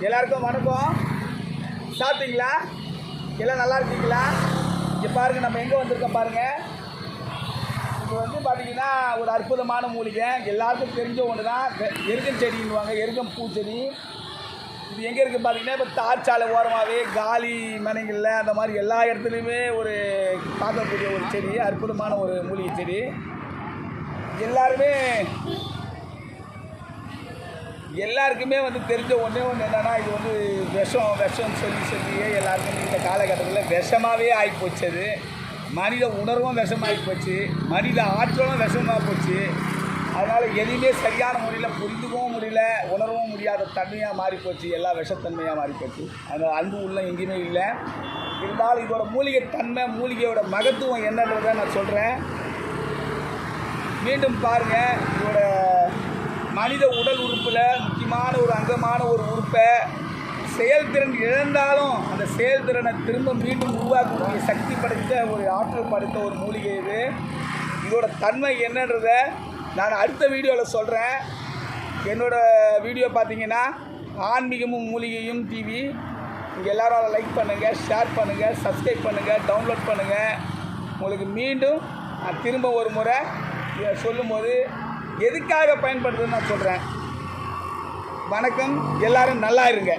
எல்லாருக்கும் வணக்கம். சாப்பிட்டீங்களா? எல்லாம் நல்லா இருக்கீங்களா? இங்கே பாருங்கள், நம்ம எங்கே வந்திருக்கோம் பாருங்கள். இப்போ பார்த்தீங்கன்னா ஒரு அற்புதமான மூலிகை, எல்லாருக்கும் தெரிஞ்ச ஒன்று தான். எருகம் செடின்னுவாங்க, எருகம் பூச்செடி. இது எங்கே இருக்குது பார்த்தீங்கன்னா, இப்போ தார்ச்சாலை ஓரமாகவே காலி மனைகளில் அந்த மாதிரி எல்லா இடத்துலையுமே ஒரு பார்க்கக்கூடிய ஒரு செடி, அற்புதமான ஒரு மூலிகை செடி. எல்லாருக்குமே தெரிஞ்ச ஒன்றே ஒன்று என்னென்னா, இது விஷம்னு சொல்லி எல்லாருக்கும் இந்த காலகட்டத்தில் விஷமாகவே ஆகிப்போச்சு. அது மனித உணர்வும் விஷமாகி போச்சு, மனித ஆற்றலும் விஷமாக போச்சு. அதனால் எதையுமே சரியான முறையில் புரிந்துக்கவும் முடியல, உணரவும் முடியாத தன்மையாக மாறிப்போச்சு, எல்லாம் விஷத்தன்மையாக மாறிப்போச்சு. அந்த அன்பு உள்ள எங்கேயுமே இல்லை. இருந்தாலும் இதோட மூலிகை தன்மை, மூலிகையோட மகத்துவம் என்னன்றதை நான் சொல்கிறேன். மீண்டும் பாருங்கள், இதோட மனித உடல் உறுப்பில் முக்கியமான ஒரு அங்கமான ஒரு உறுப்பை செயல்திறன் இழந்தாலும் அந்த செயல்திறனை திரும்ப மீண்டும் உருவாக்கக்கூடிய சக்தி படைத்த ஒரு ஆற்றல் படைத்த ஒரு மூலிகை இது. இதோட தன்மை என்னன்றதை நான் அடுத்த வீடியோவில் சொல்கிறேன். என்னோடய வீடியோ பார்த்தீங்கன்னா ஆன்மீகமும் மூலிகையும் டிவி. நீங்கள் எல்லோரும் லைக் பண்ணுங்கள், ஷேர் பண்ணுங்கள், சப்ஸ்கிரைப் பண்ணுங்கள், டவுன்லோட் பண்ணுங்கள். உங்களுக்கு மீண்டும் நான் திரும்ப ஒரு முறை சொல்லும்போது எதுக்காக பயன்படுத்துன்னு நான் சொல்கிறேன். வணக்கம், எல்லோரும் நல்லா இருங்க.